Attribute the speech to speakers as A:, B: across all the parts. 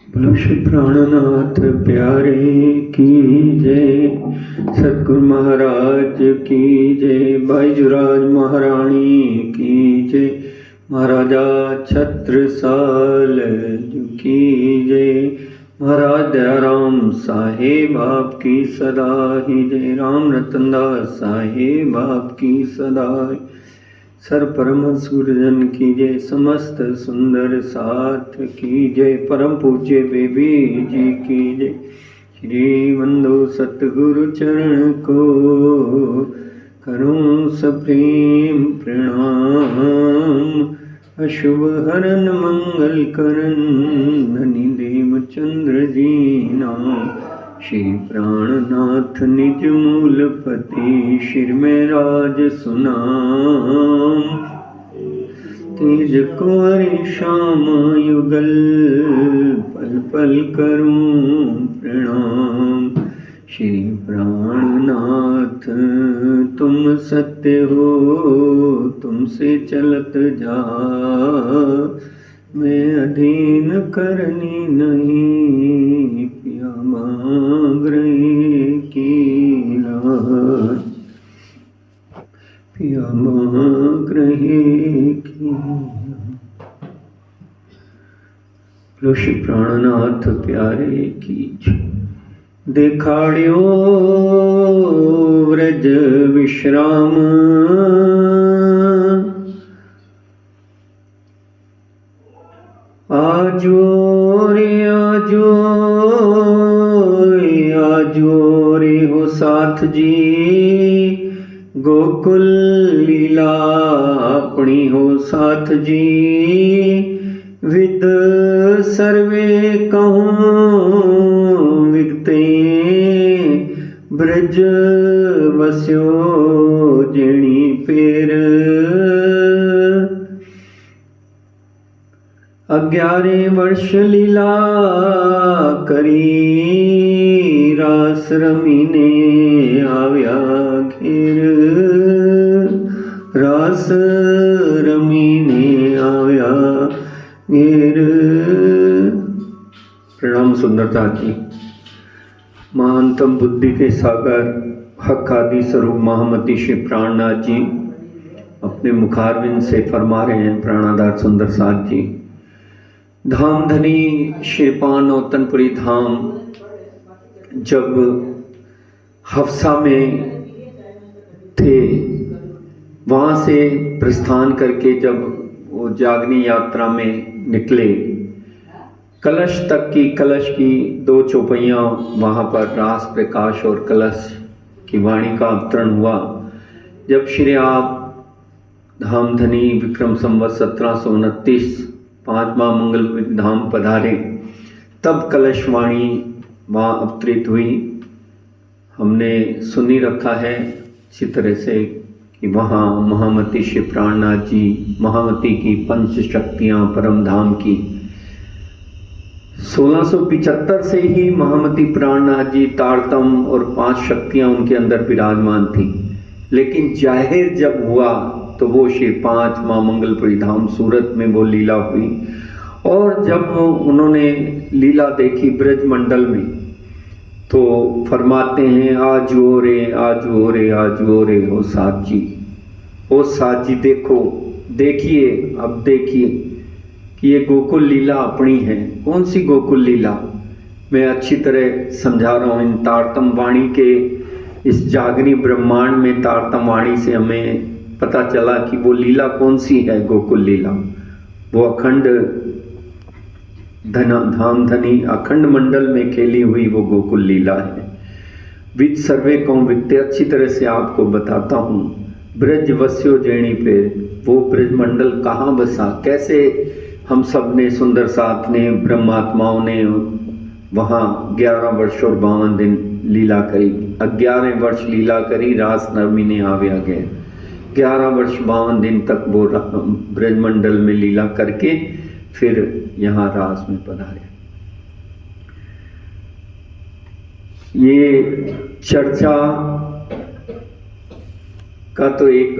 A: बोलो श्री प्राणनाथ प्यारे की जय, सतगुरु महाराज की जय, बाईजुराज महारानी की जय, महाराजा छत्रसाल की जय, महाराज दयाराम साहेब आपकी सदा ही जय, राम रतनदास साहेब आपकी सदा ही, सर परम गुरुजन की जय, समस्त सुंदर साथ की जय, परम पूज्य बेबी जी की जय। श्री बंधु सतगुरु चरण को करूं सप्रेम प्रणाम, अशुभ हरन मंगल करन धनी देव चंद्र जी नाम। श्री प्राणनाथ निज मूलपति शिर में राज सुनाम, तेज कुंवरी श्याम युगल पल पल करूं प्रणाम। श्री प्राणनाथ तुम सत्य हो तुमसे चलत जा, मैं अधीन करनी नहीं पिया मांगरे की लाज, पिया मांगरे की। श्री प्राणनाथ प्यारे की देखाड़ियो व्रज विश्राम, आजो रे आजो, आजो रे हो साथ जी, गोकुल लीला अपनी हो साथ जी, विद सर्वे कहूँ विगते, ब्रज बस्यो जेणी पेर, 11 वर्ष लीला करी, रास रमीने आव्या घेर, रास रमीने आव्या घेर। प्रणाम सुंदरता जी। महानतम बुद्धि के सागर हक आदि स्वरूप महामती श्री प्राणनाथ जी अपने मुखारविंद से फरमा रहे हैं, प्राणाधार सुंदर साथ जी। धाम धनी श्रीपान नौतनपुरी धाम जब हफ्सा में थे, वहाँ से प्रस्थान करके जब वो जागनी यात्रा में निकले, कलश तक की, कलश की 2 चौपैयाँ वहाँ पर रास प्रकाश और कलश की वाणी का अवतरण हुआ। जब श्री आप धामधनी विक्रम संवत 1729 पांचवा मंगल धाम पधारे, तब कलश वाणी वहाँ अवतरित हुई। हमने सुनी रखा है अच्छी तरह से कि वहाँ महामती श्री प्राणनाथ जी, महामती की पंच शक्तियाँ परम धाम की 1675 से ही महामती प्राणनाथ जी तारतम और 5 शक्तियाँ उनके अंदर विराजमान थी, लेकिन जाहिर जब हुआ तो वो श्री 5 माँ मंगलपुरी धाम सूरत में वो लीला हुई। और जब उन्होंने लीला देखी ब्रज मंडल में, तो फरमाते हैं आज ओ रे आज ओ रे आज ओ रे हो साथ जी, ओ साथ जी देखो, देखिए अब देखिए कि ये गोकुल लीला अपनी है। कौन सी गोकुल लीला? मैं अच्छी तरह समझा रहा हूँ। इन तारतम वाणी के इस जागनी ब्रह्मांड में तारतम वाणी से हमें पता चला कि वो लीला कौन सी है। गोकुल लीला वो अखंड धाम धनी अखंड मंडल में खेली हुई वो गोकुल लीला है। विद सर्वे कौम विकते, अच्छी तरह से आपको बताता हूँ। ब्रज वस्यो जेणी पे, वो ब्रज मंडल कहाँ बसा, कैसे हम सब ने सुंदर साथ ने ब्रह्मात्माओं ने वहाँ 11 वर्ष और 52 दिन लीला करी। 11वें वर्ष लीला करी, रास नवमी ने आव्या गए। 11 वर्ष 52 दिन तक वो ब्रजमंडल में लीला करके फिर यहाँ रास में पधारे। ये चर्चा का तो एक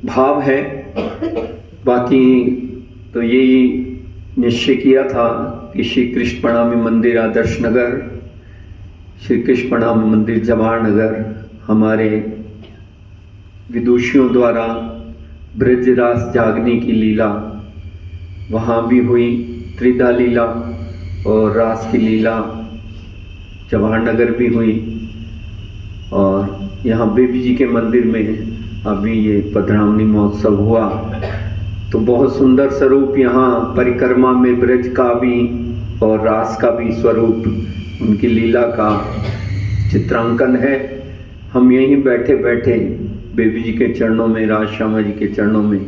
A: भाव है, बाकी तो यही निश्चय किया था कि श्री कृष्ण प्रणामी मंदिर आदर्श नगर, श्री कृष्ण प्रणामी मंदिर जवाहर नगर हमारे विदुषियों द्वारा ब्रज रास जागने की लीला वहाँ भी हुई, त्रिधा लीला और रास की लीला जवाहर नगर भी हुई। और यहाँ बेबी जी के मंदिर में अभी ये पधरावनी महोत्सव हुआ, तो बहुत सुंदर स्वरूप यहाँ परिक्रमा में ब्रज का भी और रास का भी स्वरूप, उनकी लीला का चित्रांकन है। हम यहीं बैठे बैठे बेबी जी के चरणों में, राज श्यामा जी के चरणों में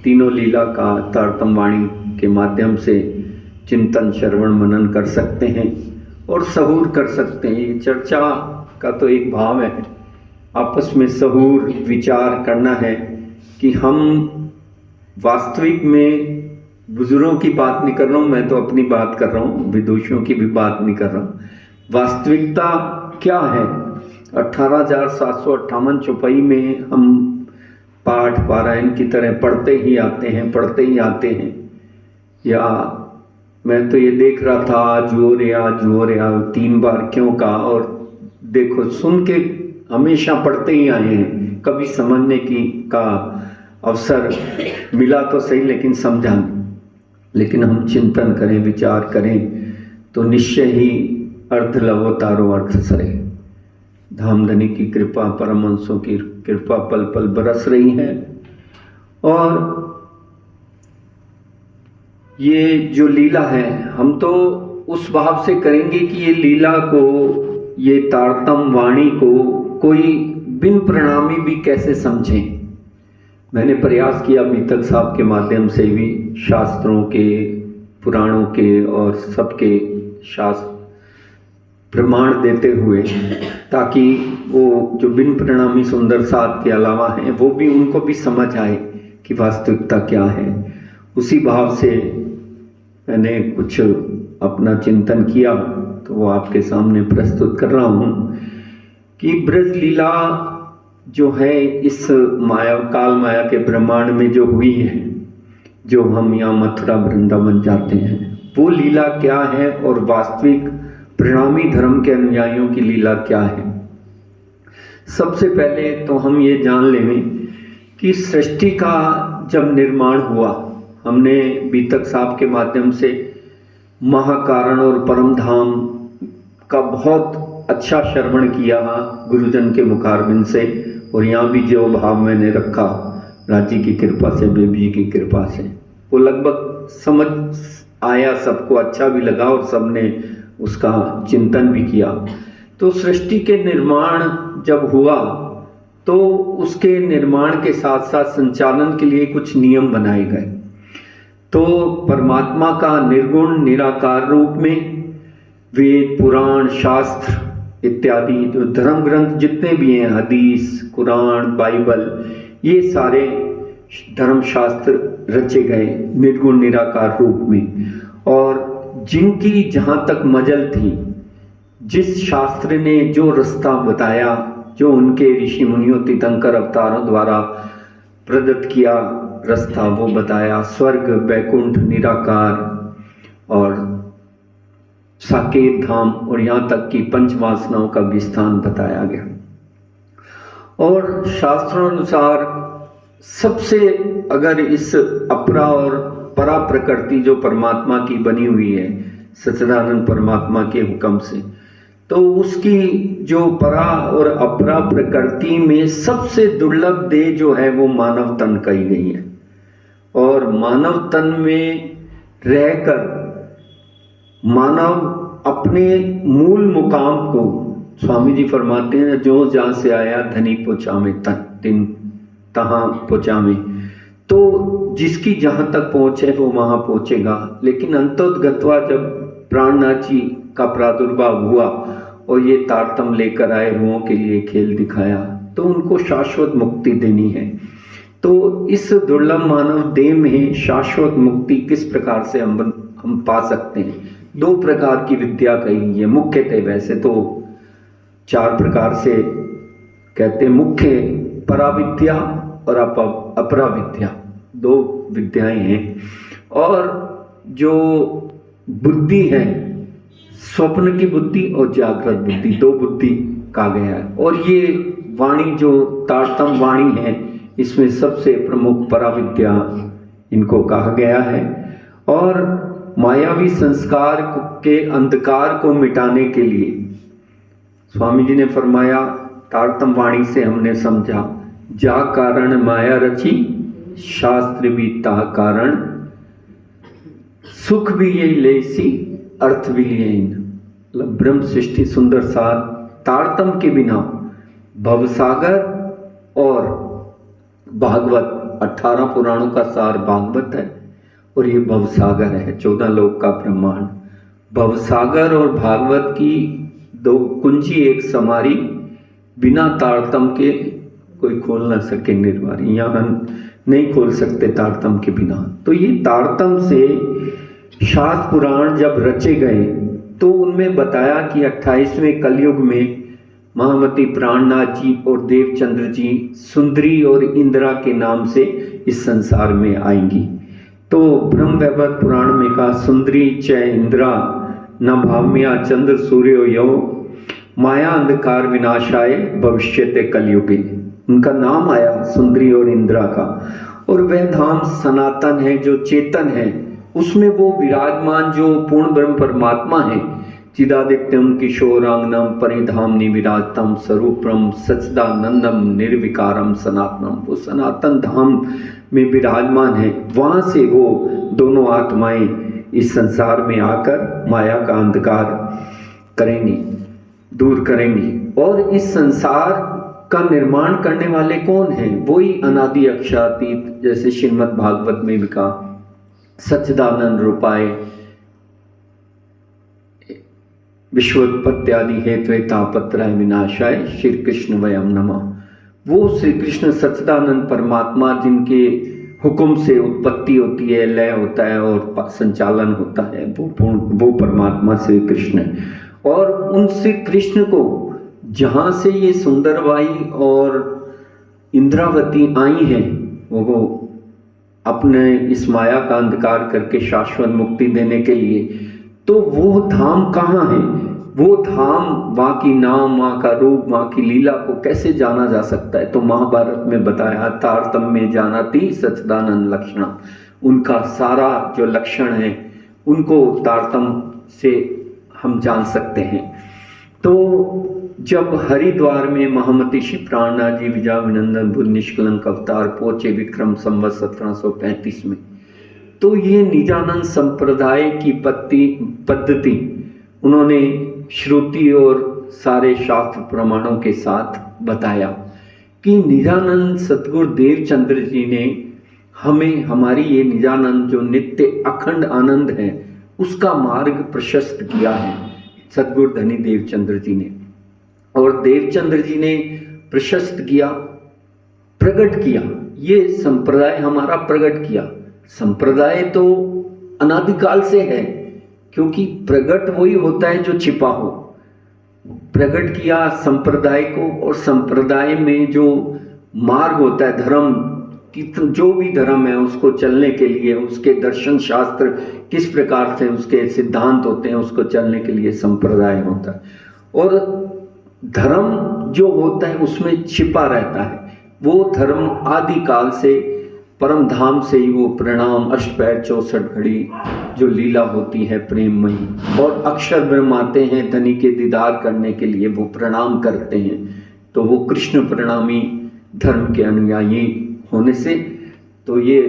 A: तीनों लीला का तारतम वाणी के माध्यम से चिंतन श्रवण मनन कर सकते हैं और सहूर कर सकते हैं। ये चर्चा का तो एक भाव है, आपस में सहूर विचार करना है कि हम वास्तविक में, बुजुर्गों की बात नहीं कर रहा हूँ मैं, तो अपनी बात कर रहा हूँ, विदुषियों की भी बात नहीं कर रहा हूँ। वास्तविकता क्या है? 18,758 चौपाई में हम पाठ पारायण की तरह पढ़ते ही आते हैं। या मैं तो ये देख रहा था जो रे 3 बार क्यों का, और देखो सुन के हमेशा पढ़ते ही आए हैं, कभी समझने की का अवसर मिला तो सही लेकिन समझा नहीं। लेकिन हम चिंतन करें, विचार करें तो निश्चय ही अर्थ लवो तारो अर्थ सरे। धामधनी की कृपा, परमहंसों की कृपा पल पल बरस रही है। और ये जो लीला है, हम तो उस भाव से करेंगे कि ये लीला को, ये तारतम वाणी को कोई बिन प्रणामी भी कैसे समझे। मैंने प्रयास किया बीतक साहब के माध्यम से भी, शास्त्रों के, पुराणों के और सबके शास्त्र प्रमाण देते हुए, ताकि वो जो बिन प्रणामी सुंदर साथ के अलावा हैं वो भी, उनको भी समझ आए कि वास्तविकता क्या है। उसी भाव से मैंने कुछ अपना चिंतन किया, तो वो आपके सामने प्रस्तुत कर रहा हूँ कि ब्रज लीला जो है इस माया, काल माया के ब्रह्मांड में जो हुई है, जो हम यहाँ मथुरा वृंदावन जाते हैं, वो लीला क्या है और वास्तविक प्रणामी धर्म के अनुयायियों की लीला क्या है। सबसे पहले तो हम ये जान लें कि सृष्टि का जब निर्माण हुआ, हमने बीतक साहब के माध्यम से महाकारण और परम धाम का बहुत अच्छा श्रवण किया गुरुजन के मुखारबिंद से, और यहाँ भी जो भाव मैंने रखा राजी की कृपा से, बेबी जी की कृपा से, वो लगभग समझ आया, सबको अच्छा भी लगा और सबने उसका चिंतन भी किया। तो सृष्टि के निर्माण जब हुआ तो उसके निर्माण के साथ साथ संचालन के लिए कुछ नियम बनाए गए। तो परमात्मा का निर्गुण निराकार रूप में वेद, पुराण, शास्त्र इत्यादि जो धर्म ग्रंथ जितने भी हैं, हदीस, कुरान, बाइबल, ये सारे धर्म शास्त्र रचे गए निर्गुण निराकार रूप में। और जिनकी जहाँ तक मजल थी, जिस शास्त्र ने जो रास्ता बताया, जो उनके ऋषि मुनियों तीर्थंकर अवतारों द्वारा प्रदत्त किया रास्ता, वो बताया। स्वर्ग, बैकुंठ, निराकार और साकेत धाम, और यहाँ तक कि पंचवासनाओं का भी स्थान बताया गया। और शास्त्रों अनुसार सबसे, अगर इस अपरा और परा प्रकृति जो परमात्मा की बनी हुई है सच्चिदानंद परमात्मा के हुक्म से, तो उसकी जो परा और अपरा प्रकृति में सबसे दुर्लभ देह जो है वो मानव तन कही गई है। और मानव तन में रहकर मानव अपने मूल मुकाम को, स्वामी जी फरमाते हैं, जो जहाँ से आया धनी पहुँचावे तिन तहाँ पहुँचावे। तो जिसकी जहाँ तक पहुँच है वो वहाँ पहुँचेगा। लेकिन अंतोगत्वा जब प्राणनाथ जी का प्रादुर्भाव हुआ और ये तारतम लेकर आए, रुओं के लिए खेल दिखाया, तो उनको शाश्वत मुक्ति देनी है। तो इस दुर्लभ मानव देह में शाश्वत मुक्ति किस प्रकार से हम पा सकते हैं? 2 प्रकार की विद्या कही गई है मुख्यतः। वैसे तो 4 प्रकार से कहते, मुख्य पराविद्या और अपराविद्या, 2 विद्याएं हैं। और जो बुद्धि है, स्वप्न की बुद्धि और जागृत बुद्धि, दो बुद्धि कहा गया है। और ये वाणी जो तारतम वाणी है, इसमें सबसे प्रमुख पराविद्या इनको कहा गया है। और मायावी संस्कार के अंधकार को मिटाने के लिए स्वामी जी ने फरमाया, तारतम वाणी से हमने समझा, जा कारण माया रची शास्त्र भी ता कारण, सुख भी यही लेसी अर्थ भी लिए। मतलब ब्रह्म सृष्टि सुंदर सार, तारतम के बिना भवसागर और भागवत, 18 पुराणों का सार भागवत है और ये भवसागर है, 14 लोक का ब्रह्मांड। भवसागर और भागवत की दो कुंजी एक समारी, बिना तारतम के कोई खोल ना सके निर्वारी, यहाँ नहीं खोल सकते तारतम के बिना। तो ये तारतम से शास्त्र पुराण जब रचे गए तो उनमें बताया कि 28वें कलयुग में महामती प्राणनाथ जी और देवचंद्र जी सुंदरी और इंदिरा के नाम से इस संसार में आएंगी। तो ब्रह्म वैवर्त पुराण में कहा, सुंदरी च इंदिरा न भाम्या चंद्र सूर्यो यो, माया अंधकार विनाशाय भविष्यते कलयुगे। उनका नाम आया सुंदरी और इंदिरा का। और वह धाम सनातन है, जो चेतन है, उसमें वो विराजमान जो पूर्ण ब्रह्म परमात्मा है, चिदादित्यम किशोरांगनम परिधामनि विराजतम स्वरूपम सच्चिदानंदम निर्विकारम सनातनम। वो सनातन धाम में विराजमान है, वहाँ से वो दोनों आत्माएं इस संसार में आकर माया का अंधकार करेंगी, दूर करेंगी। और इस संसार का निर्माण करने वाले कौन हैं? वही अनादि अक्षरातीत, जैसे श्रीमद् भागवत में भी कहा, सच्चिदानंद रूपाय विश्वोत्पत्त्यादि हेतवे तापत्रय विनाशाय श्री कृष्ण वयम नमः। वो श्री कृष्ण सच्चिदानंद परमात्मा जिनके हुक्म से उत्पत्ति होती है, लय होता है और संचालन होता है, वो परमात्मा श्री कृष्ण है। और उन श्री कृष्ण को जहाँ से ये सुंदरबाई और इंद्रावती आई हैं, वो अपने इस माया का अंधकार करके शाश्वत मुक्ति देने के लिए, तो वो धाम कहाँ है? वो धाम, वहाँ की नाम, वहाँ का रूप, वहाँ की लीला को कैसे जाना जा सकता है? तो महाभारत में बताया, तारतम में जानाति सच्चिदानंद लक्षण। उनका सारा जो लक्षण है उनको तारतम से हम जान सकते हैं। तो जब हरिद्वार में महामती श्री प्राणनाथ जी विजय विनंदन बुद्ध निष्कलंक अवतार पहुंचे विक्रम संवत 1735 में, तो ये निजानंद संप्रदाय की पद्धति उन्होंने श्रुति और सारे शास्त्र प्रमाणों के साथ बताया कि निजानंद सतगुरु देवचंद्र जी ने हमें हमारी ये निजानंद जो नित्य अखंड आनंद है उसका मार्ग प्रशस्त किया है सतगुरु धनी देवचंद्र जी ने। और देवचंद्र जी ने प्रशस्त किया, प्रकट किया, ये संप्रदाय हमारा प्रकट किया। संप्रदाय तो अनादिकाल से है, क्योंकि प्रकट वही होता है जो छिपा हो। प्रकट किया संप्रदाय को, और संप्रदाय में जो मार्ग होता है, धर्म की, जो भी धर्म है उसको चलने के लिए, उसके दर्शन शास्त्र किस प्रकार से उसके सिद्धांत होते हैं, उसको चलने के लिए संप्रदाय होता है। और धर्म जो होता है उसमें छिपा रहता है, वो धर्म आदिकाल से परम धाम से ही वो प्रणाम अष्टपैर 64 घड़ी जो लीला होती है प्रेममयी, और अक्षर ब्रह्म आते हैं धनी के दीदार करने के लिए, वो प्रणाम करते हैं। तो वो कृष्ण प्रणामी धर्म के अनुयायी होने से, तो ये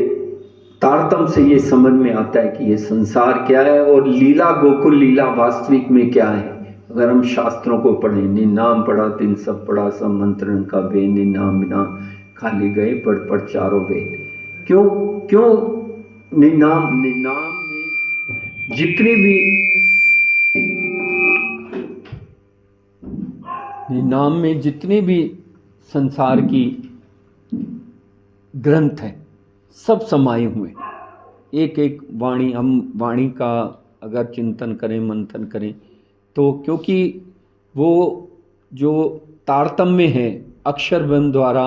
A: तारतम से ये समझ में आता है कि ये संसार क्या है और लीला गोकुल लीला वास्तविक में क्या है। अगर हम शास्त्रों को पढ़ें, निनाम पढ़ा तिन सब पढ़ा, सब मंत्रण का वेद, निनाम बिना खाली गए पढ़ चारों वेद। क्यों निनाम में जितने भी संसार की ग्रंथ हैं सब समाये हुए, एक एक वाणी, हम वाणी का अगर चिंतन करें, मंथन करें, तो क्योंकि वो जो तारतम्य है, अक्षर ब्रह्म द्वारा,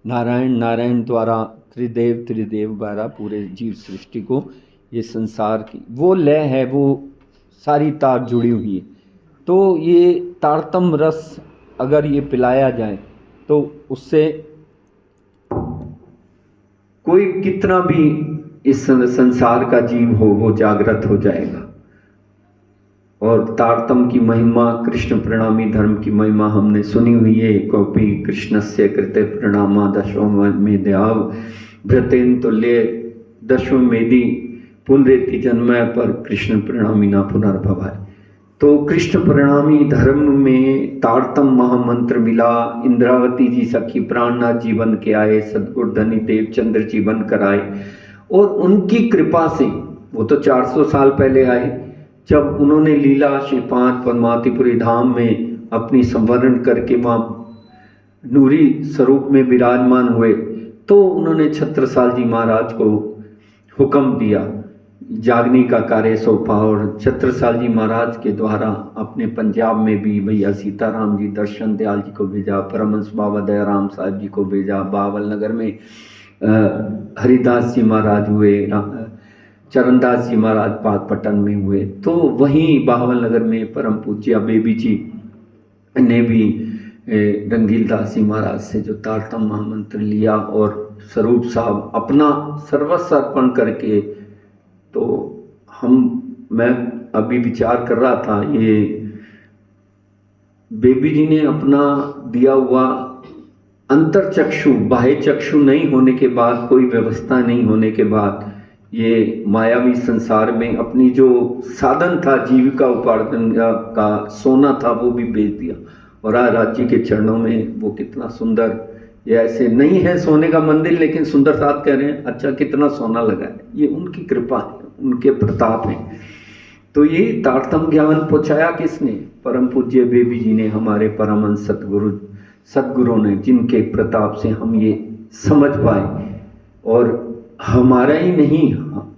A: नारायण द्वारा, त्रिदेव द्वारा पूरे जीव सृष्टि को ये संसार की वो लय है, वो सारी तार जुड़ी हुई है। तो ये तारतम रस अगर ये पिलाया जाए तो उससे कोई कितना भी इस संसार का जीव हो वो जागृत हो जाएगा। और तारतम की महिमा, कृष्ण प्रणामी धर्म की महिमा हमने सुनी हुई है। कोपी कृष्णस्य कृते प्रणामा दशमेद्याव भ्रतेन तुल्य दशमेदि पुनरेति जन्मय पर कृष्ण प्रणामी ना पुनर्भवाय। तो कृष्ण प्रणामी धर्म में तारतम महामंत्र मिला। इंद्रावती जी सखी प्राणनाथ जी बन के आए, सदगुरु धनी देवचंद्र जी बन कर आए, और उनकी कृपा से वो तो 400 साल पहले आए, जब उन्होंने लीला श्री 5 पद्मावतीपुरी धाम में अपनी संवरण करके वहाँ नूरी स्वरूप में विराजमान हुए, तो उन्होंने छत्रसाल जी महाराज को हुक्म दिया जागने का कार्य सौंपा। और छत्रसाल जी महाराज के द्वारा अपने पंजाब में भी भैया सीताराम जी दर्शन दयाल जी को भेजा, परमहंस बाबा दयाराम साहब जी को भेजा, बावल नगर में हरिदास जी महाराज हुए, चरणदास जी महाराज पाकपटन में हुए, तो वहीं बावल नगर में परम पूज्य बेबी जी ने भी रंगील दास जी महाराज से जो तारतम महामंत्र लिया और स्वरूप साहब अपना सर्वस्व अर्पण करके, तो मैं अभी विचार कर रहा था, ये बेबी जी ने अपना दिया हुआ अंतर चक्षु, बाह्य चक्षु नहीं होने के बाद, कोई व्यवस्था नहीं होने के बाद, ये मायावी संसार में अपनी जो साधन था जीविका उपार्जन का सोना था वो भी बेच दिया, और आज राज्य के चरणों में वो कितना सुंदर, ये ऐसे नहीं है सोने का मंदिर लेकिन सुंदर साथ कह रहे हैं, अच्छा कितना सोना लगा है, ये उनकी कृपा है, उनके प्रताप है। तो ये तारतम ज्ञान पहुंचाया किसने? परम पूज्य बेबी जी ने, हमारे परमहंस सतगुरु ने, जिनके प्रताप से हम ये समझ पाए। और हमारा ही नहीं,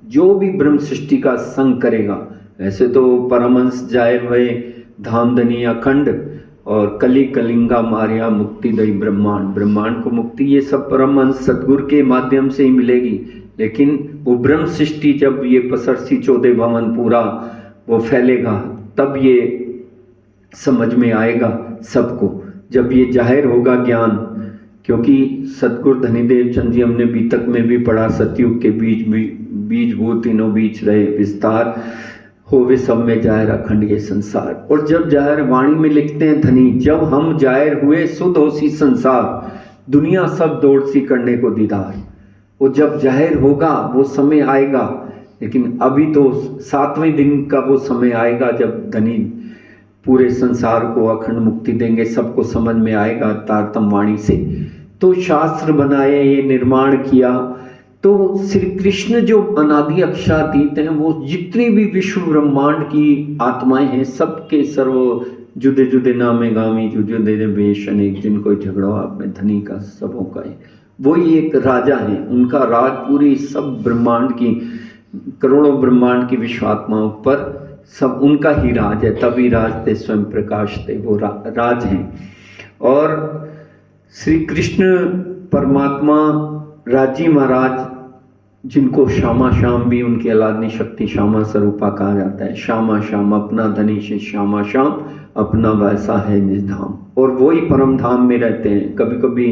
A: जो भी ब्रह्म सृष्टि का संग करेगा, ऐसे तो परमहंस जाए हुए धामधनी अखंड और कली कलिंगा मारिया मुक्ति दई ब्रह्मांड को मुक्ति, ये सब परमहंस सतगुरु के माध्यम से ही मिलेगी। लेकिन वो ब्रह्म सृष्टि जब ये पसरसी 14 भवन पूरा वो फैलेगा, तब ये समझ में आएगा सबको, जब ये जाहिर होगा ज्ञान। क्योंकि सतगुरु धनीदेव चंद जी, हमने बीतक में भी पढ़ा, सतयुग के बीज भूत तीनों बीच रहे विस्तार, होवे सब में जाहिर अखंड ये संसार। और जब जाहिर, वाणी में लिखते हैं धनी, जब हम जाहिर हुए सुध होसी संसार, दुनिया सब दौड़ सी करने को दीदार। वो जब जाहिर होगा वो समय आएगा, लेकिन अभी तो 7वें दिन का वो समय आएगा जब धनी पूरे संसार को अखंड मुक्ति देंगे, सबको समझ में आएगा तारतम वाणी से। तो शास्त्र बनाए, ये निर्माण किया, तो श्री कृष्ण जो अनादि अक्षरातीत हैं, वो जितनी भी विश्व ब्रह्मांड की आत्माएं हैं, सबके सर्व जुदे जुदे नामे गामी, जुदे वेश अनेक, जिनको झगड़ो आप में धनी का सबों का है, वही एक राजा है। उनका राज पूरी सब ब्रह्मांड की, करोड़ों ब्रह्मांड की विश्वात्माओं पर सब उनका ही राज है, तभी राज थे स्वयं प्रकाश थे, वो राज हैं। और श्री कृष्ण परमात्मा राजी महाराज, जिनको श्यामा श्याम भी उनकी अलादनी शक्ति श्यामा स्वरूपा कहा जाता है, श्यामा श्याम अपना धनी से श्यामा श्याम अपना वैसा है निज धाम, और वही परम धाम में रहते हैं। कभी कभी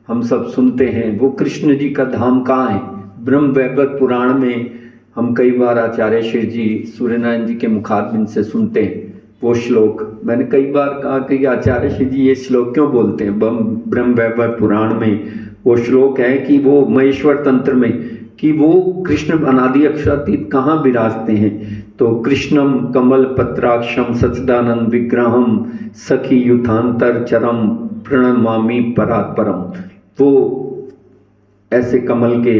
A: हम सब सुनते हैं वो कृष्ण जी का धाम कहाँ है। ब्रह्म वैवर्त पुराण में हम कई बार आचार्य श्री जी सूर्यनारायण जी के मुखारबिंद से सुनते हैं वो श्लोक। मैंने कई बार कहा कि आचार्य श्री जी ये श्लोक क्यों बोलते हैं। ब्रह्म वैवर्त पुराण में वो श्लोक है कि वो महेश्वर तंत्र में, कि वो कृष्ण अनादि अक्षरातीत कहाँ विराजते हैं। तो कृष्णम कमल पत्राक्षम सच्चिदानंद विग्रहम सखी युथांतर चरम प्रणमामि परात्परम। वो ऐसे कमल के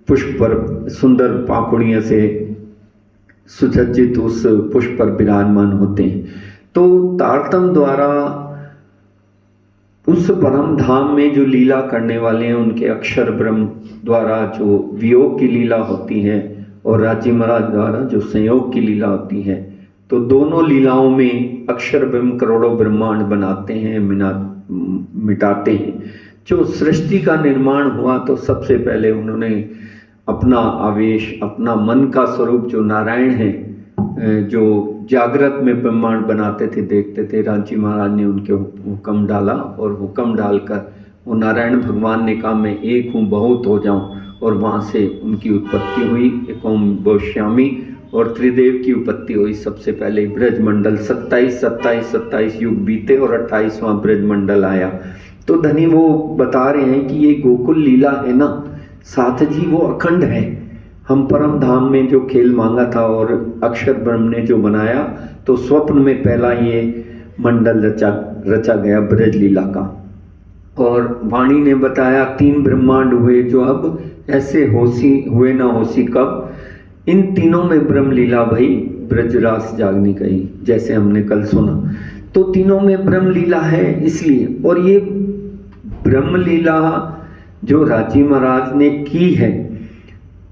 A: पुष्प पर सुंदर पाखुड़ियों से सुसज्जित उस पुष्प पर विराजमान होते हैं। तो तारतम द्वारा उस परम धाम में जो लीला करने वाले हैं, उनके अक्षर ब्रह्म द्वारा जो वियोग की लीला होती है और राजी महाराज द्वारा जो संयोग की लीला होती है, तो दोनों लीलाओं में अक्षर ब्रह्म करोड़ों ब्रह्मांड बनाते हैं, मिटाते हैं। जो सृष्टि का निर्माण हुआ तो सबसे पहले उन्होंने अपना आवेश, अपना मन का स्वरूप जो नारायण है, जो जागृत में ब्रह्मांड बनाते थे, देखते थे, रांची महाराज ने उनके हुक्म डाला और हुक्म डालकर वो नारायण भगवान ने कहा मैं एक हूँ बहुत हो जाऊँ, और वहाँ से उनकी उत्पत्ति हुई। एक ओम गोस्वामी और त्रिदेव की उत्पत्ति हुई। सबसे पहले ब्रजमंडल 27 युग बीते और 28वां ब्रजमंडल आया। तो धनी वो बता रहे हैं कि ये गोकुल लीला है ना, साथ जी वो अखंड है। हम परम धाम में जो खेल मांगा था और अक्षर ब्रह्म ने जो बनाया, तो स्वप्न में पहला ये मंडल रचा गया ब्रज लीला का। और वाणी ने बताया 3 ब्रह्मांड हुए जो अब ऐसे होशी हुए ना होशी कब। इन तीनों में ब्रह्म लीला भई, ब्रजरास जागनी कही, जैसे हमने कल सुना। तो तीनों में ब्रह्म लीला है इसलिए। और ये ब्रह्म लीला जो रांची महाराज ने की है,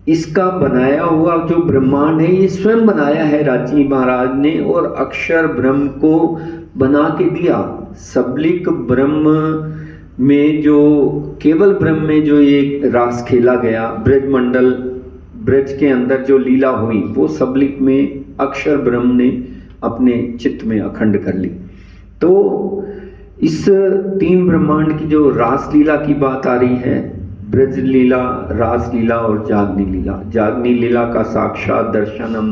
A: इसका बनाया हुआ जो ब्रह्मांड है ये स्वयं बनाया है रांची महाराज ने, और अक्षर ब्रह्म को बना के दिया। सबलिक ब्रह्म में जो केवल ब्रह्म में जो एक रास खेला गया, ब्रजमंडल ब्रज के अंदर जो लीला हुई, वो सबलिक में अक्षर ब्रह्म ने अपने चित्त में अखंड कर ली। तो इस 3 ब्रह्मांड की जो रास लीला की बात आ रही है, ब्रज लीला, रास लीला और जागनी लीला। जागनी लीला का साक्षात दर्शन हम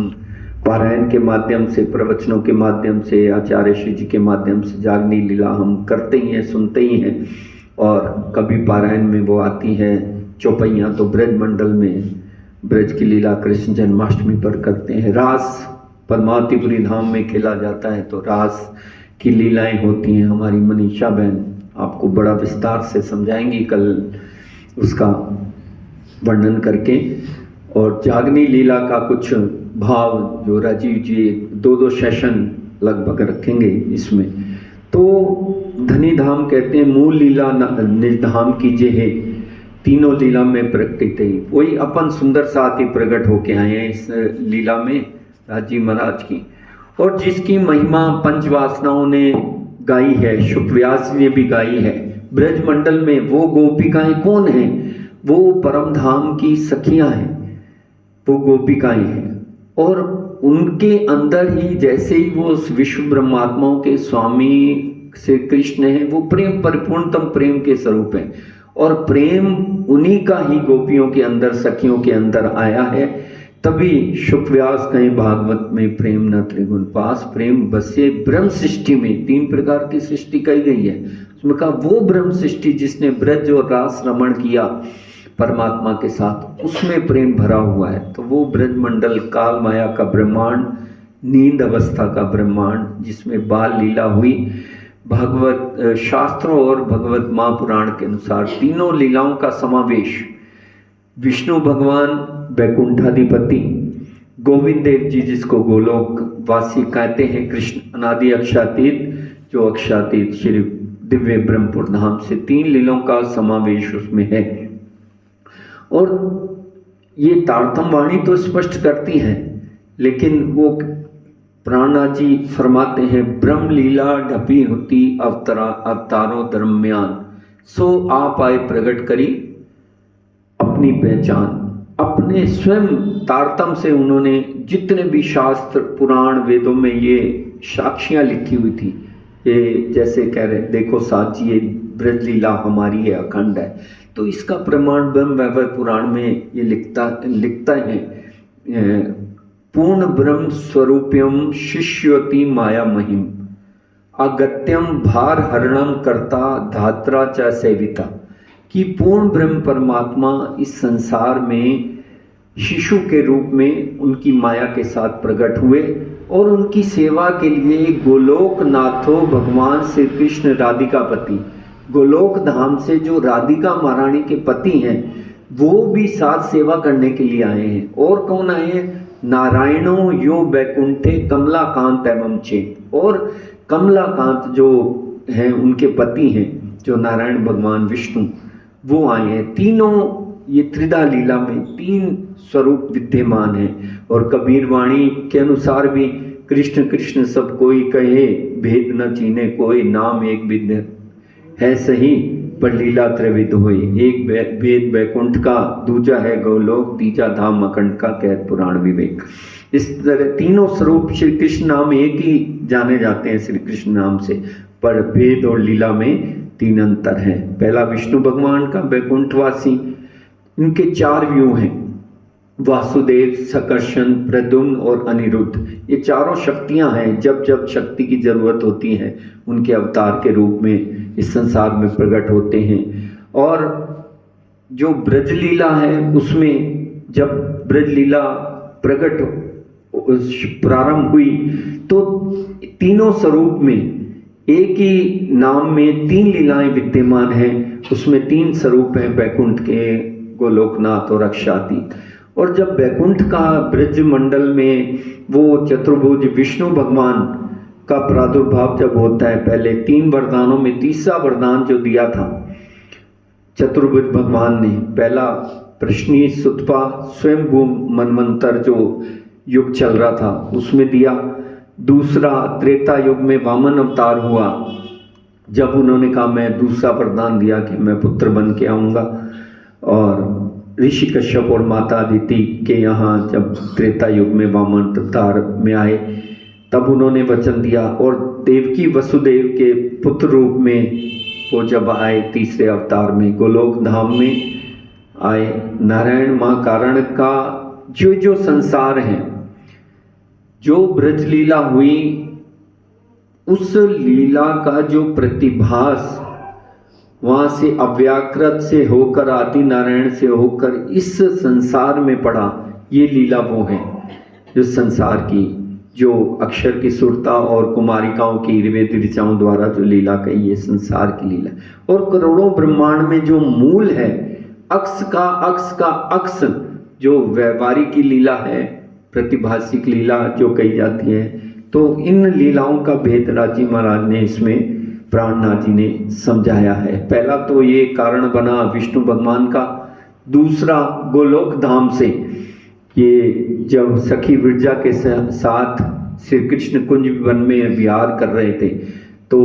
A: पारायण के माध्यम से, प्रवचनों के माध्यम से, आचार्य श्री जी के माध्यम से जागनी लीला हम करते ही हैं, सुनते ही हैं। और कभी पारायण में वो आती है चौपैया, तो ब्रज मंडल में ब्रज की लीला कृष्ण जन्माष्टमी पर करते हैं। रास पद्मावतीपुरी धाम में खेला जाता है, तो रास की लीलाएं होती हैं। हमारी मनीषा बहन आपको बड़ा विस्तार से समझाएंगी कल उसका वर्णन करके। और जागनी लीला का कुछ भाव जो राजीव जी 2-2 सेशन लगभग रखेंगे इसमें। तो धनी धाम कहते हैं मूल लीला निधाम कीजिए है, तीनों लीला में प्रकटित है। वही अपन सुंदर साथ ही प्रकट होके आए हैं इस लीला में राजीव महाराज की, और जिसकी महिमा पंचवासनाओं ने गाई है, शुकव्यास ने भी गाई है। ब्रजमंडल में वो गोपिकाएं कौन हैं? वो परम धाम की सखियां हैं, वो गोपिकाएं हैं। और उनके अंदर ही जैसे ही वो विश्व ब्रह्मात्माओं के स्वामी श्री कृष्ण है, वो प्रेम, परिपूर्णतम प्रेम के स्वरूप हैं। और प्रेम उन्हीं का ही गोपियों के अंदर, सखियों के अंदर आया है। तभी शुकव्यास कहें भागवत में प्रेम न त्रिगुण पास, प्रेम बसे ब्रह्म सृष्टि में। 3 प्रकार की सृष्टि कही गई है, उसमें कहा वो ब्रह्म सृष्टि जिसने ब्रज और रास रमण किया परमात्मा के साथ, उसमें प्रेम भरा हुआ है। तो वो ब्रज मंडल काल माया का ब्रह्मांड, नींद अवस्था का ब्रह्मांड, जिसमें बाल लीला हुई, भगवत शास्त्रों और भगवत महापुराण के अनुसार तीनों लीलाओं का समावेश। विष्णु भगवान वैकुंठाधिपति, गोविंद देव जी जिसको गोलोक वासी कहते हैं, कृष्ण अनादि अक्षातीत, जो अक्षातीत श्री दिव्य ब्रह्मपुर धाम से 3 लीलाओं का समावेश उसमें है। और ये तारतम वाणी तो स्पष्ट करती है, लेकिन वो प्राणनाथ जी फरमाते हैं ब्रह्म लीला ढपी होती अवतारों दरम्यान, सो आप आए प्रकट करी अपनी पहचान। अपने स्वयं तारतम से उन्होंने जितने भी शास्त्र पुराण वेदों में ये साक्षियां लिखी हुई थी, ये जैसे कह रहे देखो साथ जी ये ब्रज लीला हमारी है, अखंड है। तो इसका प्रमाण ब्रह्म वैवर्त पुराण में ये लिखता है पूर्ण ब्रह्म स्वरूप्यम शिष्यति माया महिम अगत्यम भार हरणम करता धात्रा च सेविता, कि पूर्ण ब्रह्म परमात्मा इस संसार में शिशु के रूप में उनकी माया के साथ प्रकट हुए और उनकी सेवा के लिए गोलोक नाथो भगवान श्री कृष्ण राधिका पति, गोलोक धाम से जो राधिका महारानी के पति हैं वो भी साथ सेवा करने के लिए आए हैं। और कौन आए हैं? नारायणो यो बैकुंठे कमलाकांत एवं चे, और कमलाकांत जो हैं उनके पति हैं जो नारायण भगवान विष्णु, वो आए हैं। तीनों ये त्रिधा लीला में 3 स्वरूप विद्यमान हैं। और कबीर वाणी के अनुसार भी कृष्ण कृष्ण सब कोई कहे भेद न चीने कोई, नाम एक विद्य है सही पर लीला त्रिविध हुई। एक वेद बैकुंठ का, दूजा है गोलोक, तीजा धाम अखंड का, कहत पुराण विवेक। इस तरह तीनों स्वरूप श्री कृष्ण नाम एक ही जाने जाते हैं श्री कृष्ण नाम से, पर वेद और लीला में 3 अंतर हैं। पहला विष्णु भगवान का बैकुंठवासी, इनके 4 व्यू हैं, वासुदेव, सकर्षण, प्रद्युम्न और अनिरुद्ध। ये चारों शक्तियां हैं, जब जब शक्ति की जरूरत होती है उनके अवतार के रूप में इस संसार में प्रकट होते हैं। और जो ब्रजलीला है उसमें जब ब्रजलीला प्रकट प्रारंभ हुई तो तीनों स्वरूप में एक ही नाम में 3 लीलाएं विद्यमान हैं। उसमें 3 स्वरूप हैं, बैकुंठ के, गोलोकनाथ और रक्षातीत। और जब बैकुंठ का ब्रज मंडल में वो चतुर्भुज विष्णु भगवान का प्रादुर्भाव जब होता है, पहले 3 वरदानों में तीसरा वरदान जो दिया था चतुर्भुज भगवान ने, पहला प्रश्नी सुतपा स्वयंभू मनवंतर जो युग चल रहा था उसमें दिया, दूसरा त्रेता युग में वामन अवतार हुआ जब उन्होंने कहा मैं दूसरा वरदान दिया कि मैं पुत्र बन के आऊँगा, और ऋषि कश्यप और माता अदिति के यहाँ जब त्रेता युग में वामन अवतार में आए तब उन्होंने वचन दिया, और देवकी वसुदेव के पुत्र रूप में वो जब आए तीसरे अवतार में गोलोक धाम में आए। नारायण माँ कारण का जो संसार है, जो ब्रज लीला हुई उस लीला का जो प्रतिभास वहाँ से अव्याकृत से होकर आदि नारायण से होकर इस संसार में पड़ा, ये लीला वो है जो संसार की, जो अक्षर की सुरता और कुमारिकाओं की वेद ऋचाओं द्वारा जो लीला कही, ये संसार की लीला। और करोड़ों ब्रह्मांड में जो मूल है, अक्ष का अक्ष जो व्यवहारिक की लीला है, प्रतिभासिक लीला जो कही जाती है, तो इन लीलाओं का भेद राजी महाराज ने इसमें प्राणनाथ जी ने समझाया है। पहला तो ये कारण बना विष्णु भगवान का, दूसरा गोलोक धाम से, ये जब सखी विरजा के साथ श्री कृष्ण कुंज वन में विहार कर रहे थे तो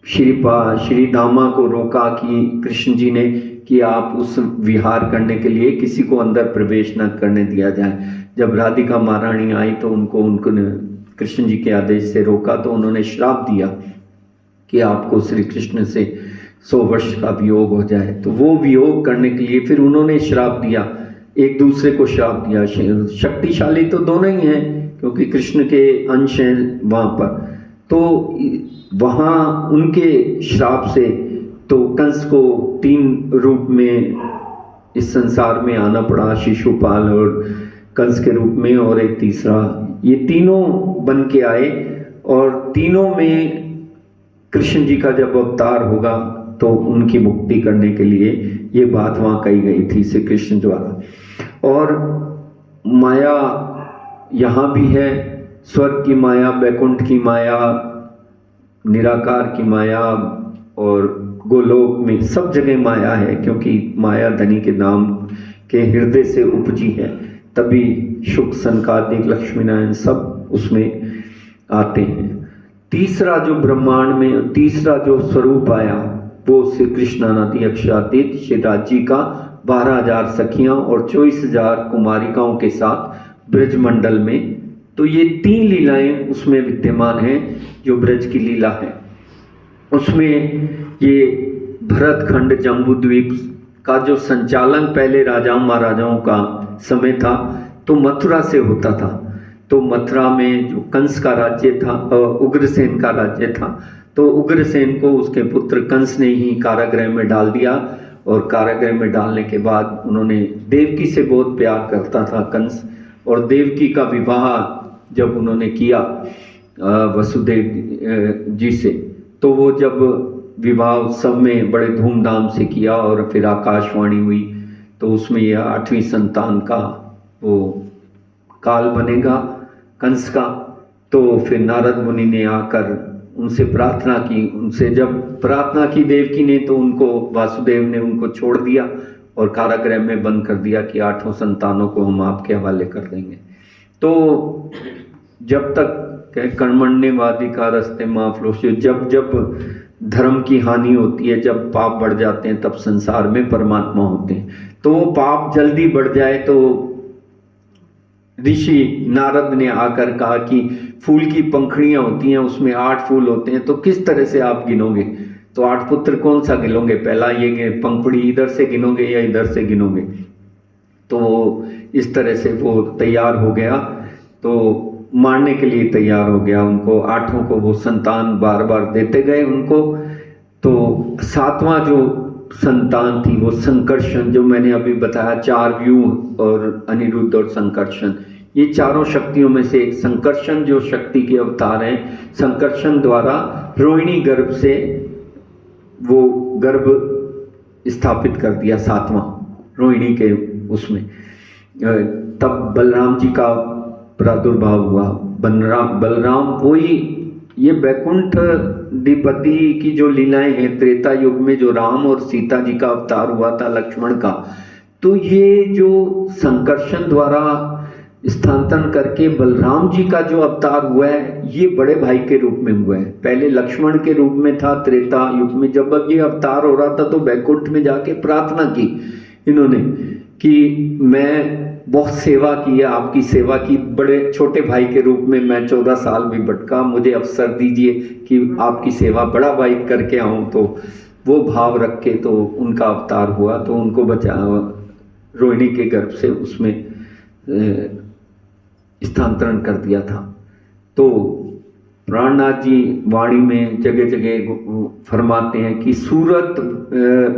A: श्री दामा को रोका कि कृष्ण जी ने कि आप उस विहार करने के लिए किसी को अंदर प्रवेश न करने दिया जाए। जब राधिका महारानी आई तो उनको कृष्ण जी के आदेश से रोका, तो उन्होंने श्राप दिया कि आपको श्री कृष्ण से 100 वर्ष का वियोग हो जाए। तो वो वियोग करने के लिए फिर उन्होंने श्राप दिया, एक दूसरे को श्राप दिया। शक्तिशाली तो दोनों ही हैं क्योंकि कृष्ण के अंश हैं वहाँ पर, तो वहाँ उनके श्राप से तो कंस को 3 रूप में इस संसार में आना पड़ा, शिशुपाल और कंस के रूप में, और एक तीसरा, ये तीनों बन के आए। और तीनों में कृष्ण जी का जब अवतार होगा तो उनकी मुक्ति करने के लिए ये बात वहाँ कही गई थी श्री कृष्ण द्वारा। और माया यहाँ भी है, स्वर्ग की माया, बैकुंठ की माया, निराकार की माया, और गोलोक में सब जगह माया है, क्योंकि माया धनी के नाम के हृदय से उपजी है, तभी शुक संकादिक लक्ष्मी नारायण सब उसमें आते हैं। तीसरा जो ब्रह्मांड में तीसरा जो स्वरूप आया वो श्री कृष्णानादि अक्षरातीत शिवराज जी का 12,000 सखियां और 24,000 कुमारिकाओं के साथ ब्रजमंडल में। तो ये 3 लीलाएं उसमें विद्यमान हैं जो ब्रज की लीला है। उसमें ये भरतखंड जम्बूद्वीप का जो संचालन पहले राजाओं महाराजाओं का समय था तो मथुरा से होता था। तो मथुरा में जो कंस का राज्य था, उग्रसेन का राज्य था, तो उग्रसेन को उसके पुत्र कंस ने ही कारागृह में डाल दिया। और कारागृह में डालने के बाद उन्होंने, देवकी से बहुत प्यार करता था कंस, और देवकी का विवाह जब उन्होंने किया वसुदेव जी से, तो वो जब विवाह उत्सव में बड़े धूमधाम से किया और फिर आकाशवाणी हुई तो उसमें यह 8वीं संतान का वो काल बनेगा कंस का। तो फिर नारद मुनि ने आकर उनसे प्रार्थना की, उनसे जब प्रार्थना की देवकी ने तो उनको वासुदेव ने उनको छोड़ दिया और कारागृह में बंद कर दिया कि 8 संतानों को हम आपके हवाले कर देंगे। तो जब तक कर्मण्यवादी का रस्ते माफलोश, जब जब धर्म की हानि होती है, जब पाप बढ़ जाते हैं तब संसार में परमात्मा होते हैं। तो वो पाप जल्दी बढ़ जाए तो ऋषि नारद ने आकर कहा कि फूल की पंखुड़ियां होती हैं, उसमें 8 फूल होते हैं, तो किस तरह से आप गिनोगे? तो 8 पुत्र कौन सा गिनोगे? पहला ये पंखुड़ी इधर से गिनोगे या इधर से गिनोगे? तो इस तरह से वो तैयार हो गया, तो मारने के लिए तैयार हो गया उनको। 8 को वो संतान बार बार देते गए उनको। तो 7वां जो संतान थी वो संकर्षण, जो मैंने अभी बताया, 4 व्यूह और अनिरुद्ध और संकर्षण, ये चारों शक्तियों में से एक संकर्षण जो शक्ति के अवतार हैं। संकर्षण द्वारा रोहिणी गर्भ से वो गर्भ स्थापित कर दिया 7वां रोहिणी के उसमें। तब बलराम जी का प्रादुर्भाव हुआ। बलराम वही, ये वैकुंठ द्विपति की जो लीलाएं हैं, त्रेता युग में जो राम और सीता जी का अवतार हुआ था लक्ष्मण का, तो ये जो संकर्षण द्वारा स्थानांतरण करके बलराम जी का जो अवतार हुआ है, ये बड़े भाई के रूप में हुआ है। पहले लक्ष्मण के रूप में था त्रेता युग में। जब अब ये अवतार हो रहा था तो वैकुंठ में जाके प्रार्थना की इन्होंने कि मैं बहुत सेवा की है, आपकी सेवा की, बड़े छोटे भाई के रूप में मैं 14 साल भी भटका, मुझे अवसर दीजिए कि आपकी सेवा बड़ा भाई करके आऊँ। तो वो भाव रख के तो उनका अवतार हुआ, तो उनको बचा रोहिणी के गर्भ से उसमें स्थानांतरण कर दिया था। तो प्राणनाथ जी वाणी में जगह जगह फरमाते हैं कि सूरत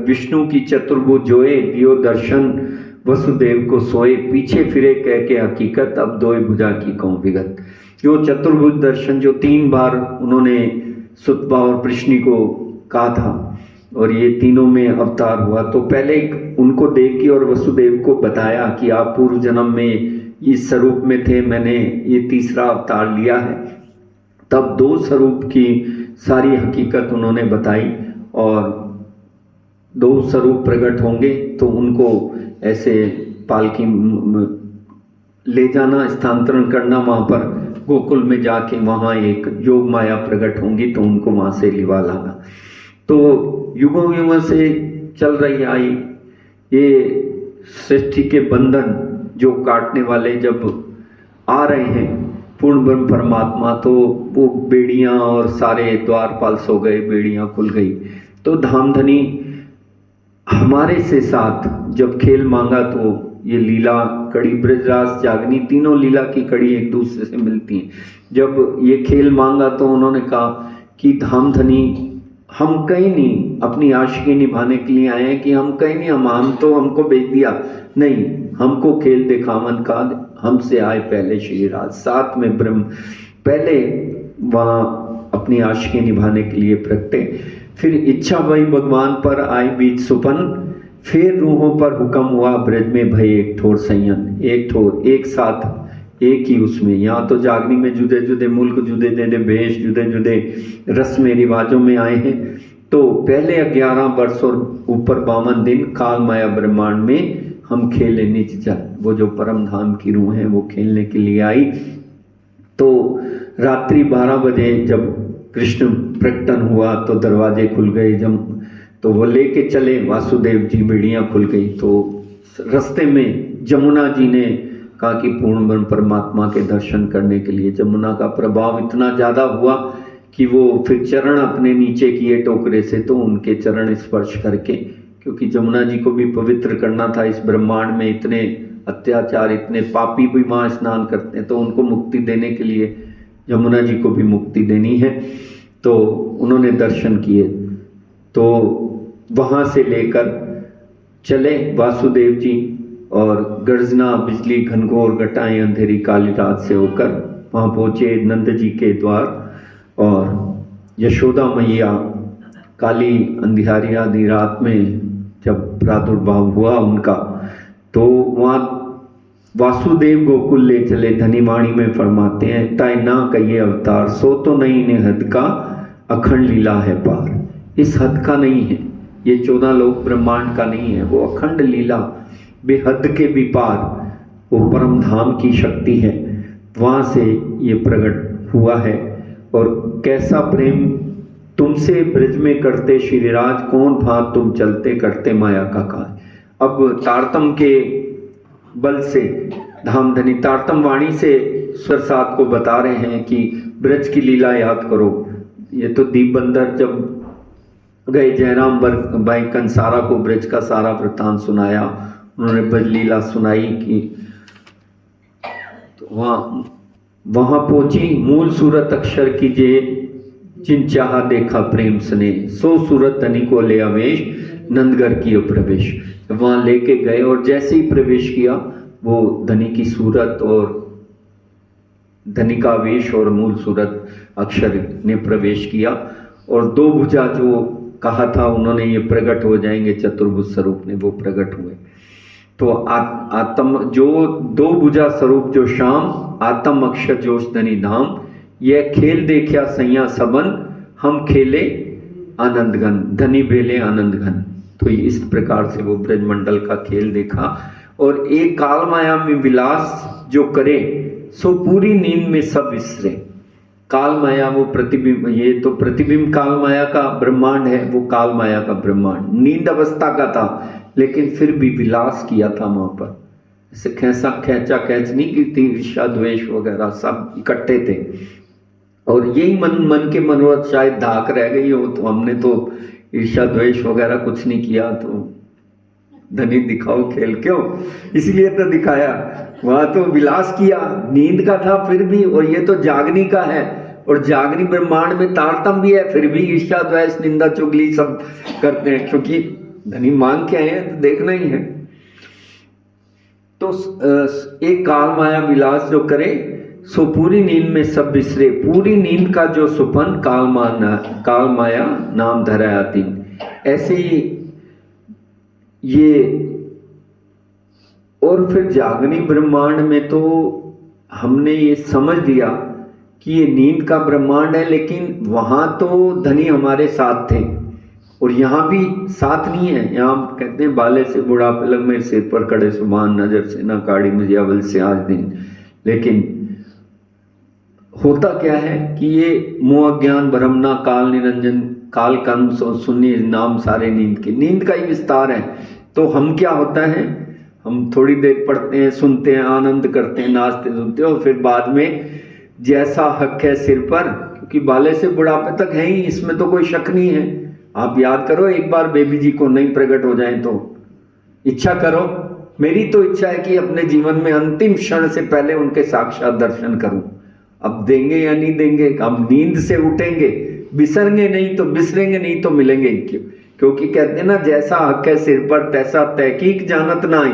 A: विष्णु की चतुर्भुज जोए, दियो दर्शन वसुदेव को सोए, पीछे फिरे कह के हकीकत, अब दोए भुजा की कहूँ विगत। जो चतुर्भुज दर्शन जो 3 बार उन्होंने सुतपा और प्रश्नि को कहा था, और ये तीनों में अवतार हुआ। तो पहले उनको देवकी और वसुदेव को बताया कि आप पूर्व जन्म में इस स्वरूप में थे, मैंने ये तीसरा अवतार लिया है। तब 2 स्वरूप की सारी हकीकत उन्होंने बताई, और 2 स्वरूप प्रकट होंगे तो उनको ऐसे पालकी ले जाना, स्थानांतरण करना वहाँ पर गोकुल में जाके, वहाँ एक योग माया प्रकट होंगी तो उनको वहाँ से लिवा लाना। तो युगों युगों से चल रही आई ये सृष्टि के बंधन जो काटने वाले जब आ रहे हैं पूर्ण ब्रह्म परमात्मा, तो वो बेड़ियाँ और सारे द्वारपाल सो गए, बेड़ियाँ खुल गई। तो धामधनी हमारे से साथ जब खेल मांगा, तो ये लीला कड़ी ब्रजरास जागनी, तीनों लीला की कड़ी एक दूसरे से मिलती हैं। जब ये खेल मांगा तो उन्होंने कहा कि धामधनी हम कहीं नहीं अपनी आशिकी निभाने के लिए आए हैं, कि हम कहीं नहीं, हम तो हमको बेच दिया नहीं, हमको खेल दिखावन का, हमसे आए पहले श्री राज, साथ में ब्रह्म। पहले वहाँ अपनी आशिकी निभाने के लिए प्रगटे, फिर इच्छा भई भगवान पर आए बीच सुपन, फिर रूहों पर हुक्म हुआ ब्रज में भई एक ठोर संयन। एक ठोर, एक साथ, एक ही उसमें। यहाँ तो जागनी में जुदे जुदे मुल्क, जुदे जुदे भेष, जुदे जुदे रस्म रिवाजों में आए हैं। तो पहले 11 वर्ष और ऊपर 52 दिन काल माया ब्रह्मांड में हम खेले नीचे चल, वो जो परम धाम की रूह है वो खेलने के लिए आई। तो रात्रि 12 बजे जब कृष्ण प्रकटन हुआ तो दरवाजे खुल गए, जब तो वो लेके चले वासुदेव जी, बेड़ियाँ खुल गई। तो रास्ते में जमुना जी ने कहा कि पूर्ण ब्रह्म परमात्मा के दर्शन करने के लिए, जमुना का प्रभाव इतना ज़्यादा हुआ कि वो फिर चरण अपने नीचे किए टोकरे से, तो उनके चरण स्पर्श करके, क्योंकि जमुना जी को भी पवित्र करना था। इस ब्रह्मांड में इतने अत्याचार, इतने पापी भी वहाँ स्नान करते हैं, तो उनको मुक्ति देने के लिए जमुना जी को भी मुक्ति देनी है। तो उन्होंने दर्शन किए। तो वहाँ से लेकर चले वासुदेव जी, और गर्जना बिजली घनघोर घटाएं अंधेरी काली रात से होकर वहाँ पहुँचे नंद जी के द्वार। और यशोदा मैया काली अंधियारी आधी रात में जब प्रादुर्भाव हुआ उनका, तो वहाँ वासुदेव गोकुल ले चले। धनीवाणी में फरमाते हैं, ताय ना कहिए अवतार, सो तो नहीं ने हद का, अखंड लीला है पार। इस हद का नहीं है, ये 14 लोक ब्रह्मांड का नहीं है, वो अखंड लीला, बेहद के भी पार, वो परम धाम की शक्ति है, वहाँ से ये प्रकट हुआ है। और कैसा प्रेम तुमसे ब्रज में करते श्रीराज, कौन भांत तुम चलते करते माया का काज। अब तारतम के बल से धामधनी तारतम वाणी से स्वरसात को बता रहे हैं कि ब्रज की लीला याद करो। ये तो दीप बंदर जब गए जयराम भाई कंसारा को ब्रज का सारा वृत्तांत सुनाया, उन्होंने ब्रज लीला सुनाई कि तो वहां पहुंची मूल सूरत अक्षर की जे जिन चाहा देखा प्रेम सने, सो सूरत धनी को ले आवेश नंदगर की प्रवेश। वहां लेके गए और जैसे ही प्रवेश किया वो धनी की सूरत और धनी का वेश और मूल सूरत अक्षर ने प्रवेश किया और दो भुजा जो कहा था उन्होंने ये प्रकट हो जाएंगे चतुर्भुज स्वरूप ने, वो प्रकट हुए। तो आत्म जो दो भुजा स्वरूप जो श्याम आत्म अक्षर जोश धनी धाम, यह खेल देखा सैया सबन हम खेले आनंद घन, धनी भेले आनंद घन। तो इस प्रकार से वो ब्रजमंडल का खेल देखा। और एक काल माया में विलास जो करे सो पूरी नींद में सब विसरे। काल माया वो प्रतिबिंब, ये तो प्रतिबिंब काल माया का ब्रह्मांड है, वो काल माया का ब्रह्मांड नींद अवस्था का था, लेकिन फिर भी विलास किया था वहां पर। ऐसे खैंचा खैंच नहीं की थी, ईर्ष्या द्वेष वगैरह सब इकट्ठे थे। और यही मन के मनोरथ शायद धाक रह गई हो, तो हमने तो ईर्ष्या द्वेष वगैरह कुछ नहीं किया, तो धनी दिखाओ खेल क्यों, इसलिए तो दिखाया। वहां तो विलास किया, नींद का था फिर भी, और ये तो जागनी का है, और जागनी ब्रह्मांड में तारतम भी है, फिर भी ईर्ष्या द्वेष निंदा चुगली सब करते हैं, क्योंकि धनी मांग के आए हैं तो देखना ही है। तो एक काल माया विलास जो करे सो पूरी नींद में सब बिसरे, पूरी नींद का जो सुपन काल माया नाम धराया तीन। ऐसे ही ये, और फिर जागनी ब्रह्मांड में तो हमने ये समझ दिया कि ये नींद का ब्रह्मांड है, लेकिन वहां तो धनी हमारे साथ थे और यहाँ भी साथ नहीं है। यहाँ कहते हैं बाले से बुढ़ापे लग में सिर पर कड़े सुभान, नजर से ना काड़ी मुझे अवल से आज दिन। लेकिन होता क्या है कि ये मोह ज्ञान भ्रमना काल निरंजन काल कर्म सुन्नी नाम सारे नींद का ही विस्तार है। तो हम क्या होता है, हम थोड़ी देर पढ़ते हैं, सुनते हैं, आनंद करते हैं, नाचते सुनते हैं, और फिर बाद में जैसा हक है सिर पर, क्योंकि बाले से बुढ़ापे तक है ही, इसमें तो कोई शक नहीं है। आप याद करो एक बार बेबी जी को नहीं प्रकट हो जाए तो इच्छा करो। मेरी तो इच्छा है कि अपने जीवन में अंतिम क्षण से पहले उनके साक्षात दर्शन करूं। अब देंगे या नहीं देंगे, हम नींद से उठेंगे, बिसरेंगे नहीं तो बिसरेंगे नहीं तो मिलेंगे ही क्यों, क्योंकि कहते हैं ना जैसा हक है सिर पर तैसा तहकीक जानत नाई,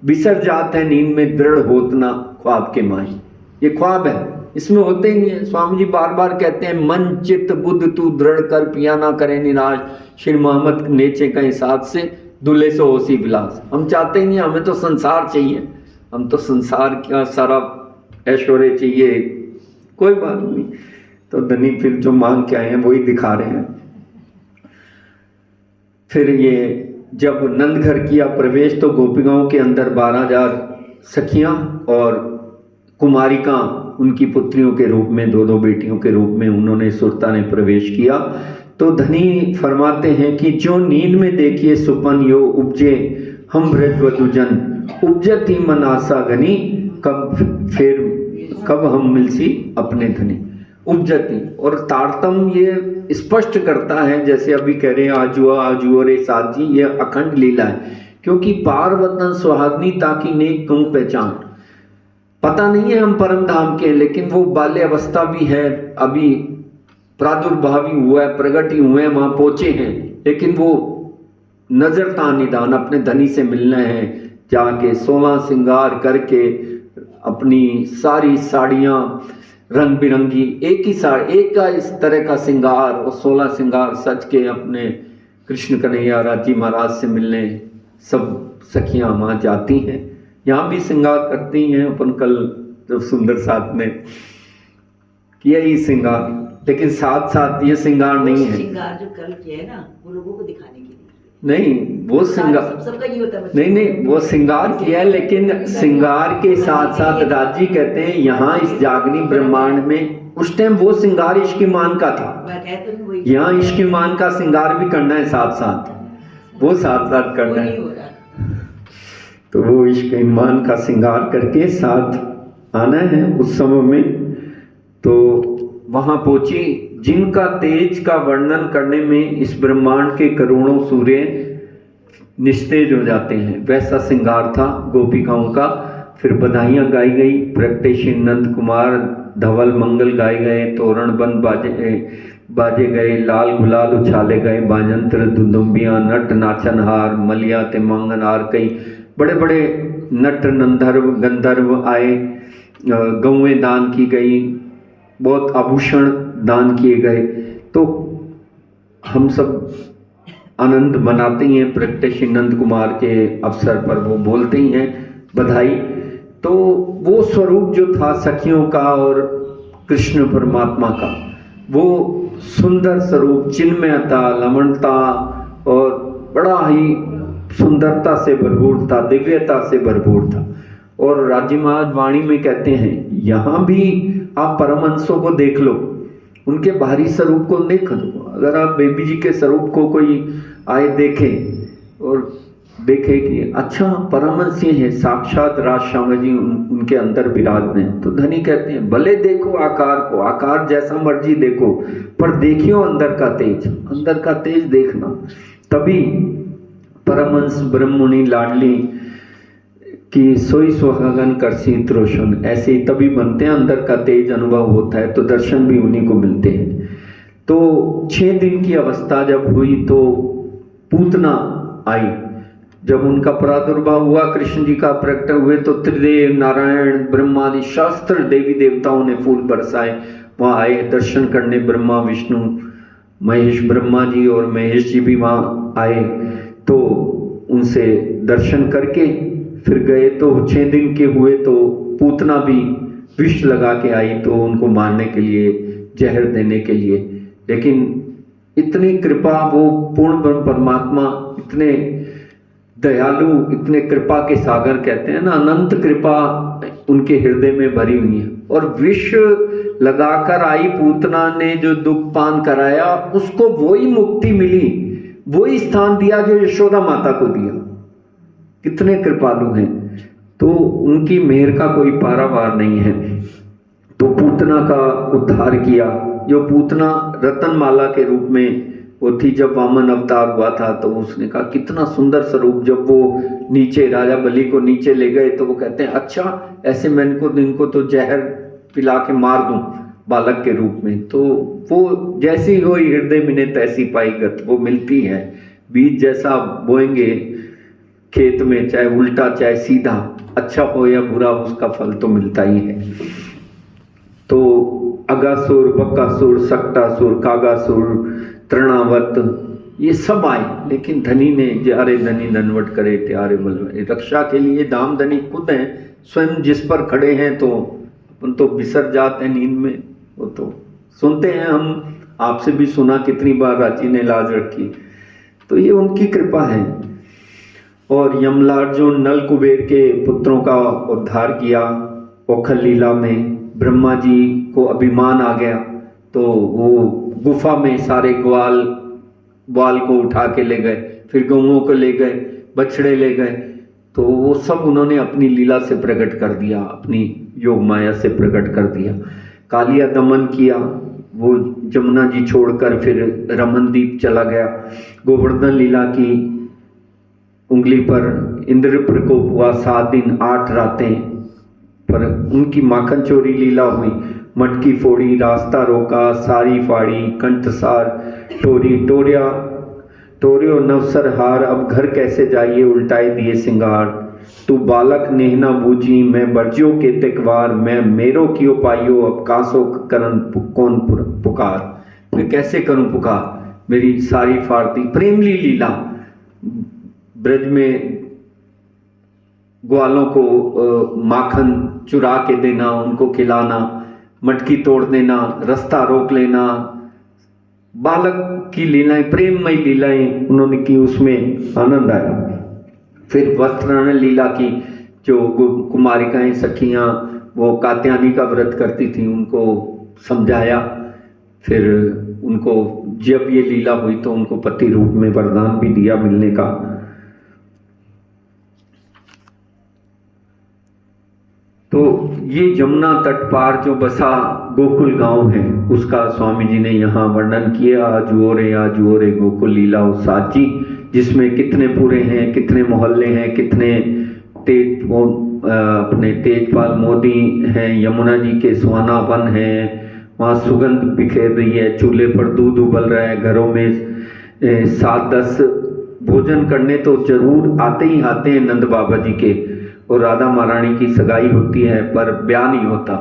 A: बिसर जात है नींद में दृढ़ होत ना ख्वाब के माई। ये ख्वाब है, इसमें होते ही नहीं है। स्वामी जी बार बार कहते हैं मन चित्त बुद्ध तू दृढ़ कर पिया ना करे निराश, श्री मोहम्मद नेचे कहीं साथ से दुल्हे से होसी विलास। हम चाहते ही नहीं, हमें तो संसार चाहिए, हम तो संसार का सारा ऐश्वर्य चाहिए, कोई बात नहीं। तो धनी फिर जो मांग के आए हैं वही दिखा रहे हैं। फिर ये जब नंदघर किया प्रवेश तो गोपिकाओं के अंदर 12,000 सखियां और कुमारिका उनकी पुत्रियों के रूप में, दो बेटियों के रूप में उन्होंने सुरता ने प्रवेश किया। तो धनी फरमाते हैं कि जो नींद में देखिए सुपन यो उपजे हम ब्रजवधुजन, उपजती मन आशा घनी कब हम मिलसी अपने धनी। उपजती और तारतम ये स्पष्ट करता है, जैसे अभी कह रहे हैं आजुआ रे साथ जी, ये अखंड लीला है, क्योंकि पार वतन सुहागनी ताकि नेक कहूं पहचान। पता नहीं है हम परम धाम के, लेकिन वो बाल्य अवस्था भी है, अभी प्रादुर्भाव ही हुआ है, प्रगट ही हुए हैं, वहां पहुंचे हैं, लेकिन वो नजर ता निदान अपने धनी से मिलना है, जाके 16 श्रृंगार करके अपनी सारी साड़ियां रंग बिरंगी, एक का इस तरह का श्रृंगार और 16 श्रृंगार सज के अपने कृष्ण कन्हैया राजी महाराज से मिलने सब सखियां वहां जाती हैं। यहाँ भी श्रृंगार करती हैं, अपन कल जब सुंदर साथ में किया ही श्रृंगार, लेकिन साथ साथ ये श्रृंगार नहीं है।
B: श्रृंगार जो कल किया है ना, वो लोगों को दिखाने के लिए,
A: नहीं वो श्रृंगार
B: सबका ये होता है।
A: नहीं वो श्रृंगार किया है, लेकिन श्रृंगार के साथ साथ राजी कहते हैं यहाँ इस जागनी ब्रह्मांड में उस टाइम वो श्रृंगार इश्क-ईमान का था, यहाँ इश्क-ईमान का श्रृंगार भी करना है साथ साथ, वो साथ साथ करना है। तो वो इश्क-ईमान का श्रृंगार करके साथ आना है उस समय में। तो वहां पहुंची जिनका तेज का वर्णन करने में इस ब्रह्मांड के करोड़ों सूर्य निस्तेज हो जाते हैं, वैसा श्रृंगार था गोपिकाओं का। फिर बधाइयाँ गाई गई, प्रगटेशी नंद कुमार धवल मंगल गाए गए, तोरण बंद बाजे गए, लाल गुलाल उछाले गए, बाजंत्र दुदुम्बियाँ नट नाचनहार मलिया ते मंगनहार। कई बड़े बड़े नट नंदर्व गंधर्व आए, गौएं दान की गई, बहुत आभूषण दान किए गए। तो हम सब आनंद मनाते हैं, प्रगटेशी नंद कुमार के अवसर पर वो बोलते ही हैं बधाई। तो वो स्वरूप जो था सखियों का और कृष्ण परमात्मा का, वो सुंदर स्वरूप चिन्मयता लवणता और बड़ा ही सुंदरता से भरपूर था, दिव्यता से भरपूर था। और राज्य महाराज वाणी में कहते हैं यहाँ भी आप परमहंसों को देख लो, उनके बाहरी स्वरूप को देख लो। अगर आप बेबी जी के स्वरूप को कोई आए देखे और देखे कि अच्छा परमहंस ये है, साक्षात राजश्याम जी उनके अंदर विराजमान हैं, तो धनी कहते हैं भले देखो आकार को, आकार जैसा मर्जी देखो, पर देखियो अंदर का तेज, अंदर का तेज देखना। तभी परमहंस ब्रह्ममुनि लाडली कि सोई सुहागन कर शीत रोशन, ऐसे ही तभी बनते हैं, अंदर का तेज अनुभव होता है तो दर्शन भी उन्हीं को मिलते हैं। तो 6 दिन की अवस्था जब हुई तो पूतना आई, जब उनका प्रादुर्भाव हुआ, कृष्ण जी का प्रकट हुए, तो त्रिदेव नारायण ब्रह्मादि शास्त्र देवी देवताओं ने फूल बरसाए, वहाँ आए दर्शन करने। ब्रह्मा विष्णु महेश, ब्रह्मा जी और महेश जी भी वहाँ आए, तो उनसे दर्शन करके फिर गए। तो 6 दिन के हुए तो पूतना भी विष लगा के आई, तो उनको मारने के लिए, जहर देने के लिए। लेकिन इतनी कृपा, वो पूर्ण ब्रह्म परमात्मा इतने दयालु, इतने कृपा के सागर कहते हैं ना, अनंत कृपा उनके हृदय में भरी हुई है। और विष लगाकर आई पूतना ने जो दुख पान कराया, उसको वही मुक्ति मिली, वही स्थान दिया जो यशोदा माता को दिया। कितने कृपालु हैं, तो उनकी मेहर का कोई पारावार नहीं है। तो पूतना का उद्धार किया। जो पूतना रतनमाला के रूप में वो थी, जब वामन अवतार हुआ था तो उसने कहा कितना सुंदर स्वरूप। जब वो नीचे राजा बलि को नीचे ले गए तो वो कहते हैं अच्छा ऐसे मैं इनको तो जहर पिला के मार दूं बालक के रूप में। तो वो जैसी हुई हृदय मिने तैसी पाई गत, वो मिलती है। बीज जैसा बोएंगे खेत में, चाहे उल्टा चाहे सीधा, अच्छा हो या बुरा, उसका फल तो मिलता ही है। तो अगासुर, बकासुर, सक्टासुर, कागासुर, तृणावत, ये सब आए, लेकिन धनी ने जारे धनी दनवट करे त्यारे बलवे। रक्षा के लिए दाम धनी खुद हैं, स्वयं जिस पर खड़े हैं तो अपन तो बिसर जाते हैं नींद में। वो तो सुनते हैं, हम आपसे भी सुना कितनी बार रांची ने लाज रखी, तो ये उनकी कृपा है। और यमलार्जुन नल कुबेर के पुत्रों का उद्धार किया। ओखल लीला में ब्रह्मा जी को अभिमान आ गया, तो वो गुफा में सारे ग्वाल को उठा के ले गए, फिर गौओं को ले गए, बछड़े ले गए, तो वो सब उन्होंने अपनी लीला से प्रकट कर दिया, अपनी योग माया से प्रकट कर दिया। कालिया दमन किया, वो जमुना जी छोड़कर फिर रमनदीप चला गया। गोवर्धन लीला की, उंगली पर इंद्र प्रकोप हुआ, 7 दिन 8 रातें, पर उनकी माखन चोरी लीला हुई। मटकी फोड़ी, रास्ता रोका, सारी फाड़ी, कंठसार टोरी, टोरियो नवसर हार, अब घर कैसे जाइए उल्टाए दिए सिंगार। तू बालक नेहना बूझी, मैं बर्जियो के तिकवार, मैं मेरो कियो पाइयो, अब कासो करन कौन पुकार। मैं कैसे करूं पुकार, मेरी सारी फाड़ती। प्रेमली लीला, ब्रज में ग्वालों को माखन चुरा के देना, उनको खिलाना, मटकी तोड़ देना, रास्ता रोक लेना, बालक की लीलाएं, प्रेममय लीलाएं उन्होंने की, उसमें आनंद आया। फिर वस्त्राहरण लीला की, जो कुमारिकाएं सखियां वो कात्यायनी का व्रत करती थी, उनको समझाया। फिर उनको जब ये लीला हुई तो उनको पति रूप में वरदान भी दिया मिलने का। तो ये जमुना तट पार जो बसा गोकुल गांव है, उसका स्वामी जी ने यहाँ वर्णन किया। आज वो रे गोकुल लीला साची, जिसमें कितने पूरे हैं, कितने मोहल्ले हैं, कितने अपने तेजपाल मोदी हैं, यमुना जी के सुहाना वन है, वहाँ सुगंध बिखेर रही है, चूल्हे पर दूध उबल रहा है, घरों में 7-10 भोजन करने तो जरूर आते ही आते हैं नंद बाबा जी के। और राधा महारानी की सगाई होती है पर ब्याह नहीं होता,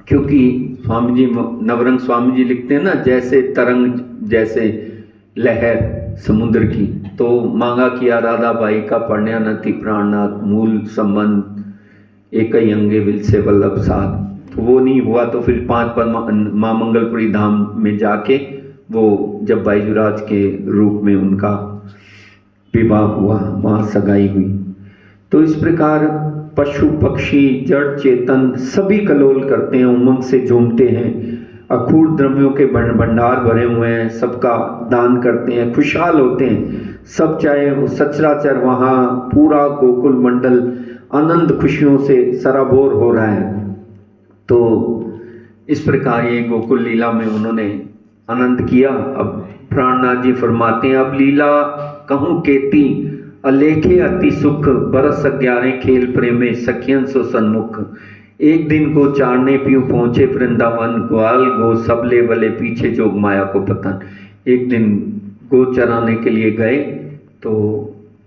A: क्योंकि स्वामी जी, नवरंग स्वामी जी लिखते हैं ना, जैसे तरंग जैसे लहर समुद्र की, तो मांगा किया राधा बाई का पढ़ने नति प्राणनाथ, मूल संबंध एक ही अंगे विल से वल्लभ साथ। तो वो नहीं हुआ, तो फिर 5 माँ मंगलपुरी धाम में जाके वो जब बाईजुराज के रूप में उनका विवाह हुआ, वहाँ सगाई हुई। तो इस प्रकार पशु पक्षी जड़ चेतन सभी कलोल करते हैं, उमंग से झूमते हैं, अखूट द्रव्यों के भंडार भरे हुए हैं, सबका दान करते हैं, खुशहाल होते हैं सब। चाहे वो सचराचर वहाँ पूरा गोकुल मंडल आनंद खुशियों से सराबोर हो रहा है। तो इस प्रकार ये गोकुल लीला में उन्होंने आनंद किया। अब प्राणनाथ जी फरमाते हैं, अब लीला कहूँ केती अलेखे अति सुख, बरस 11 खेल प्रेमे सखियन सो सन्मुख। एक दिन को चारने पीऊ पहुँचे वृंदावन, ग्वाल गो सबले वले पीछे जोग माया को पतन। एक दिन गो चराने के लिए गए तो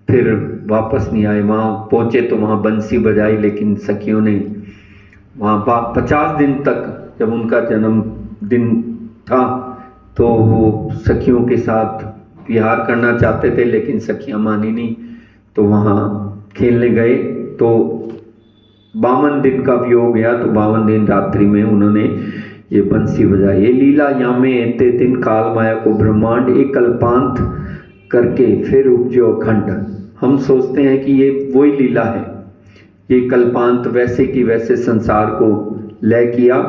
A: फिर वापस नहीं आए। वहाँ पहुँचे तो वहाँ बंसी बजाई, लेकिन सखियों ने वहाँ 50 दिन तक, जब उनका जन्मदिन था तो वो सखियों के साथ विहार करना चाहते थे, लेकिन सखियाँ मानी नहीं। तो वहाँ खेलने गए तो 52 दिन का वियोग गया, तो 52 दिन रात्रि में उन्होंने ये बंसी बजाई। ये लीला यामे एते दिन काल माया को ब्रह्मांड एक कल्पांत करके फिर उपजो अखंड। हम सोचते हैं कि ये वही लीला है, ये कल्पांत वैसे की वैसे संसार को लय किया।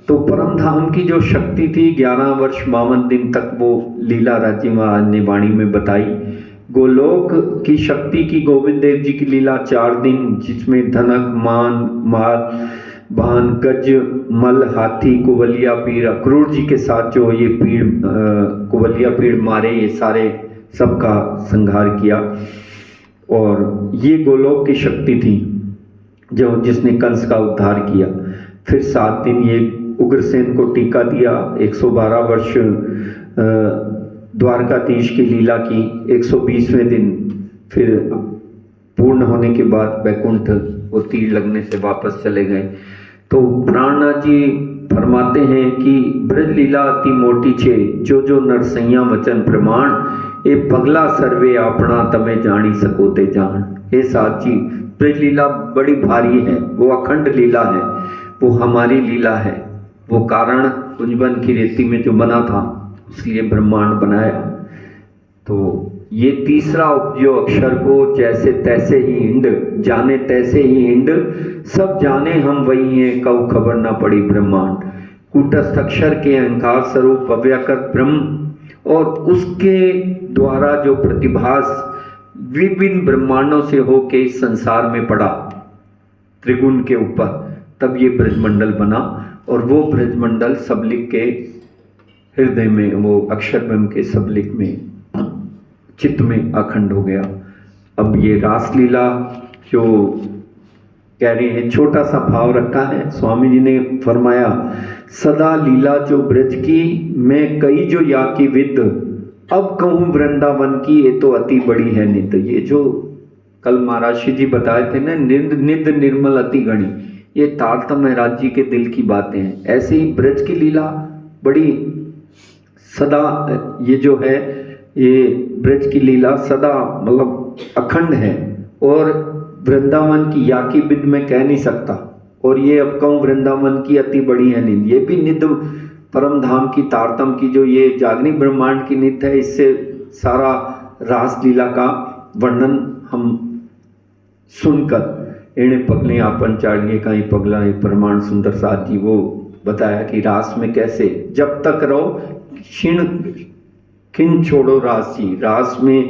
A: तो परम धाम की जो शक्ति थी 11 वर्ष 52 दिन तक वो लीला राज्य महाराज ने वाणी में बताई। गोलोक की शक्ति की गोविंद देव जी की लीला 4 दिन, जिसमें धनक मान माल बान गज मल हाथी कुवलिया पीड़, अक्रूर जी के साथ जो ये पीड़ कुवलिया पीड़ मारे, ये सारे सबका संहार किया। और ये गोलोक की शक्ति थी जो जिसने कंस का उद्धार किया। फिर 7 दिन ये उग्रसेन को टीका दिया। 112 वर्ष द्वारकाधीश की लीला की। 120वें दिन फिर पूर्ण होने के बाद वैकुंठ वो तीर लगने से वापस चले गए। तो प्राणनाथ जी फरमाते हैं कि ब्रज लीला अति मोटी छे, जो जो नरसैया वचन प्रमाण, ए पगला सर्वे आपना तमे जानी सको ते जान। हे साची, ब्रज लीला बड़ी भारी है, वो अखंड लीला है, वो हमारी लीला है। वो कारण कुंजबन की रेती में जो बना था, इसलिए ब्रह्मांड बनाया। तो ये तीसरा उपजो अक्षर को, जैसे तैसे ही इंड, जाने तैसे ही इंड, सब जाने हम वही हैं, कब खबर ना पड़ी ब्रह्मांड। कूटस्थ अक्षर के अहंकार स्वरूप अव्यक्त ब्रह्म और उसके द्वारा जो प्रतिभास विभिन्न ब्रह्मांडों से होके इस संसार में पड़ा त्रिगुण के ऊपर, तब ये ब्रजमंडल बना। और वो ब्रजमंडल सबलिक के हृदय में, वो अक्षर ब्रह्म के सबलिक में, चित्त में अखंड हो गया। अब ये रासलीला जो कह रहे हैं, छोटा सा भाव रखा है। स्वामी जी ने फरमाया, सदा लीला जो ब्रज की, मैं कई जो या की विद, अब कहूँ वृंदावन की, ये तो अति बड़ी है निद। ये जो कल महाराज जी बताए थे ना, निद निर्मल अति गणी, ये तारतम्य राज्य जी के दिल की बातें हैं। ऐसे ही ब्रज की लीला बड़ी सदा, ये जो है ये ब्रज की लीला सदा मतलब अखंड है। और वृंदावन की या की विद में कह नहीं सकता। और ये अब कहूँ वृंदावन की अति बड़ी है निद, ये भी निद परम धाम की तारतम की जो ये जागनी ब्रह्मांड की नित्य है, इससे सारा रास लीला का वर्णन हम सुनकर एणे पगले आपन चाड़िए कहीं पगला है प्रमाण सुंदर साथ जी वो बताया कि रास में कैसे जब तक रहो क्षीण खिन छोड़ो रास जी। रास में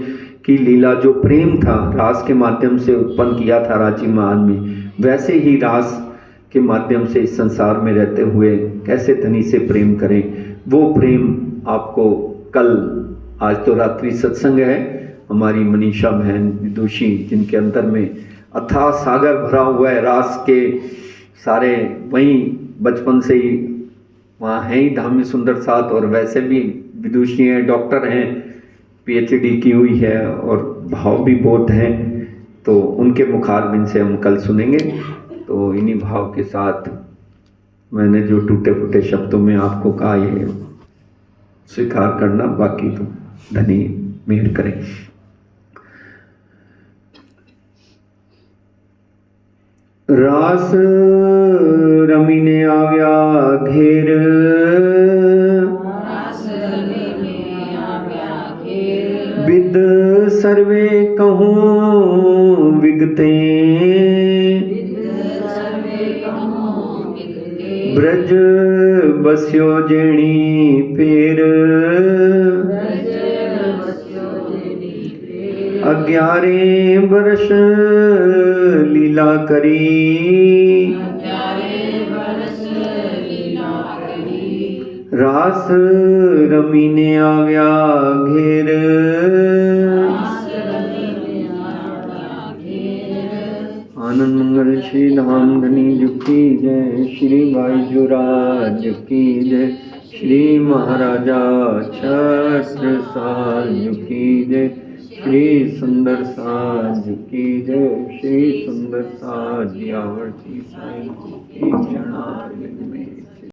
A: की लीला जो प्रेम था रास के माध्यम से उत्पन्न किया था रांची महान में, वैसे ही रास के माध्यम से इस संसार में रहते हुए कैसे धनी से प्रेम करें, वो प्रेम आपको कल, आज तो रात्रि सत्संग है, हमारी मनीषा बहन विदुषी जिनके अंदर में अथाह सागर भरा हुआ है रास के सारे, वहीं बचपन से ही वहाँ हैं ही धामी सुंदर साथ, और वैसे भी विदुषी हैं, डॉक्टर हैं, PhD की हुई है और भाव भी बहुत हैं, तो उनके मुखारबिंद से हम कल सुनेंगे। तो इन्हीं भाव के साथ मैंने जो टूटे फूटे शब्दों में आपको कहा ये स्वीकार करना, बाकी तो धनी मेहर करें। रास रमीने आव्या घेर, विद सर्वे कहूँ विगते, ब्रज बस्यो जेणी पेर, 11 वर्ष लीला करी, रास रमीने आव्या घेर। आनंद मंगल श्री धाम धनी जी की जय, श्री भाई जुराज की जय, श्री महाराजा छत्रसाल की जय, श्री सुंदर साज की जय, श्री सुंदर साज आवर्ती साईं की चरणारविंद